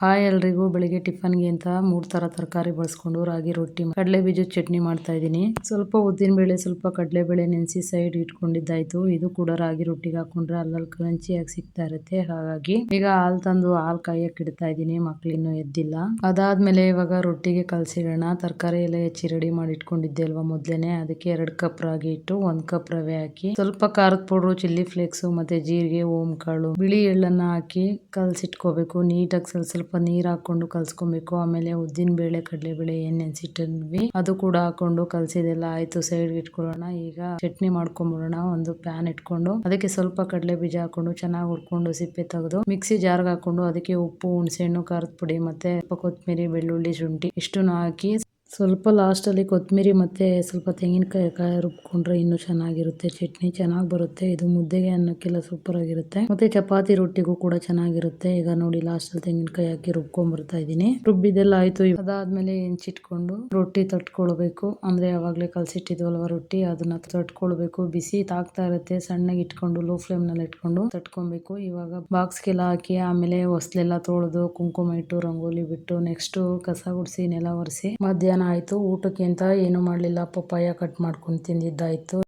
Hi ಎಲ್ರಿಗೂ, ಬೆಳಿಗ್ಗೆ ಟಿಫನ್ಗೆ ಅಂತ 3 ತರ ತರಕಾರಿ ಬಳಸ್ಕೊಂಡು ರಾಗಿ ರೊಟ್ಟಿ ಕಡಲೆ ಬೀಜದ ಚಟ್ನಿ ಮಾಡ್ತಾ ಇದ್ದೀನಿ. ಸ್ವಲ್ಪ ಉದ್ದಿನ ಬೇಳೆ, ಸ್ವಲ್ಪ ಕಡಲೆ ಬೇಳೆ ನೆನೆಸಿ ಸೈಡ್ ಇಟ್ಕೊಂಡಿದ್ದಾಯ್ತು. ಇದು ಕೂಡ ರಾಗಿ ರೊಟ್ಟಿಗೆ ಹಾಕೊಂಡ್ರೆ ಅಲ್ಲಲ್ಲಿ ಕ್ರಂಚಿಯಾಗಿ ಸಿಗ್ತಾ ಇರುತ್ತೆ. ಹಾಗಾಗಿ ಈಗ ಹಾಲು ತಂದು ಹಾಲು ಕಾಯಕ್ಕೆ ಇಡ್ತಾ ಇದ್ದೀನಿ. ಮಕ್ಳು ಇನ್ನೂ ಎದ್ದಿಲ್ಲ. ಅದಾದ್ಮೇಲೆ ಇವಾಗ ರೊಟ್ಟಿಗೆ ಕಲಸಿಡೋಣ. ತರಕಾರಿ ಎಲ್ಲ ಹೆಚ್ಚಿ ರೆಡಿ ಮಾಡಿ ಇಟ್ಕೊಂಡಿದ್ದೆ ಅಲ್ವಾ ಮೊದ್ಲೇನೆ. ಅದಕ್ಕೆ 2 ಕಪ್ ರಾಗಿ ಇಟ್ಟು 1 ಕಪ್ ರವೆ ಹಾಕಿ, ಸ್ವಲ್ಪ ಖಾರದ ಪೌಡ್ರು, ಚಿಲ್ಲಿ ಫ್ಲೇಕ್ಸ್ ಮತ್ತೆ ಜೀರಿಗೆ, ಓಂ ಕಾಳು, ಬಿಳಿ ಎಳ್ಳನ್ನ ಹಾಕಿ ಕಲಸಿಟ್ಕೋಬೇಕು. ನೀಟಾಗಿ ಸ್ವಲ್ಪ ನೀರ್ ಹಾಕೊಂಡು ಕಲ್ಸ್ಕೊಬೇಕು. ಆಮೇಲೆ ಉದ್ದಿನ ಬೇಳೆ, ಕಡಲೆ ಬೇಳೆ ಏನ್ ನೆನ್ಸಿಟ್ಟಿದ್ವಿ ಅದು ಕೂಡ ಹಾಕೊಂಡು ಕಲ್ಸಿದೆಲ್ಲ ಆಯ್ತು. ಸೈಡ್ ಇಟ್ಕೊಳ್ಳೋಣ. ಈಗ ಚಟ್ನಿ ಮಾಡ್ಕೊಂಡ್ಬಿಡೋಣ. ಒಂದು ಪ್ಯಾನ್ ಇಟ್ಕೊಂಡು ಅದಕ್ಕೆ ಸ್ವಲ್ಪ ಕಡಲೆ ಬೀಜ ಹಾಕೊಂಡು ಚೆನ್ನಾಗಿ ಹುರ್ಕೊಂಡು ಸಿಪ್ಪೆ ತೆಗೆದು ಮಿಕ್ಸಿ ಜಾರ್ಗೆ ಹಾಕೊಂಡು ಅದಕ್ಕೆ ಉಪ್ಪು, ಹುಣಸೆ ಹಣ್ಣು, ಖಾರದ ಪುಡಿ ಮತ್ತೆ ಕೊತ್ತಂಬರಿ, ಬೆಳ್ಳುಳ್ಳಿ, ಶುಂಠಿ ಇಷ್ಟನ್ನು ಹಾಕಿ ಸ್ವಲ್ಪ ಲಾಸ್ಟ್ ಅಲ್ಲಿ ಕೊತ್ತಂಬರಿ ಮತ್ತೆ ಸ್ವಲ್ಪ ತೆಂಗಿನಕಾಯಿ ರುಬ್ಕೊಂಡ್ರೆ ಇನ್ನೂ ಚೆನ್ನಾಗಿರುತ್ತೆ. ಚಟ್ನಿ ಚೆನ್ನಾಗಿ ಬರುತ್ತೆ. ಇದು ಮುದ್ದೆಗೆ, ಅನ್ನಕ್ಕೆಲ್ಲ ಸೂಪರ್ ಆಗಿರುತ್ತೆ. ಮತ್ತೆ ಚಪಾತಿ ರೊಟ್ಟಿಗೂ ಕೂಡ ಚೆನ್ನಾಗಿರುತ್ತೆ. ಈಗ ನೋಡಿ ಲಾಸ್ಟ್ ಅಲ್ಲಿ ತೆಂಗಿನಕಾಯಿ ಹಾಕಿ ರುಬ್ಕೊಂಡ್ ಬರ್ತಾ ಇದೀನಿ. ರುಬ್ಬಿದೆಲ್ಲ ಆಯ್ತು. ಅದಾದ್ಮೇಲೆ ಹೆಂಚಿಟ್ಕೊಂಡು ರೊಟ್ಟಿ ತಟ್ಕೊಳ್ಬೇಕು. ಅಂದ್ರೆ ಯಾವಾಗ್ಲೇ ಕಲ್ಸಿಟ್ಟಿದ್ವಲ್ವ ರೊಟ್ಟಿ, ಅದನ್ನ ತಟ್ಕೊಳ್ಬೇಕು. ಬಿಸಿ ತಾಗ್ತಾ ಇರುತ್ತೆ. ಸಣ್ಣಗೆ ಇಟ್ಕೊಂಡು ಲೋ ಫ್ಲೇಮ್ ನಲ್ಲಿ ಇಟ್ಕೊಂಡು ತಟ್ಕೊಬೇಕು. ಇವಾಗ ಬಾಕ್ಸ್ಗೆಲ್ಲ ಹಾಕಿ ಆಮೇಲೆ ಹೊಸ್ಲೆಲ್ಲ ತೊಳೆದು ಕುಂಕುಮ ಇಟ್ಟು ರಂಗೋಲಿ ಬಿಟ್ಟು ನೆಕ್ಸ್ಟ್ ಕಸ ಗುಡಿಸಿ ನೆಲ ಒರೆಸಿ ಮಧ್ಯಾಹ್ನ ಆಯ್ತು. ಊಟಕ್ಕೆ ಅಂತ ಏನು ಮಾಡ್ಲಿಲ್ಲ, ಪಪ್ಪಾಯ ಕಟ್ ಮಾಡ್ಕೊಂಡು ತಿಂದಿದ್ದಾಯ್ತು.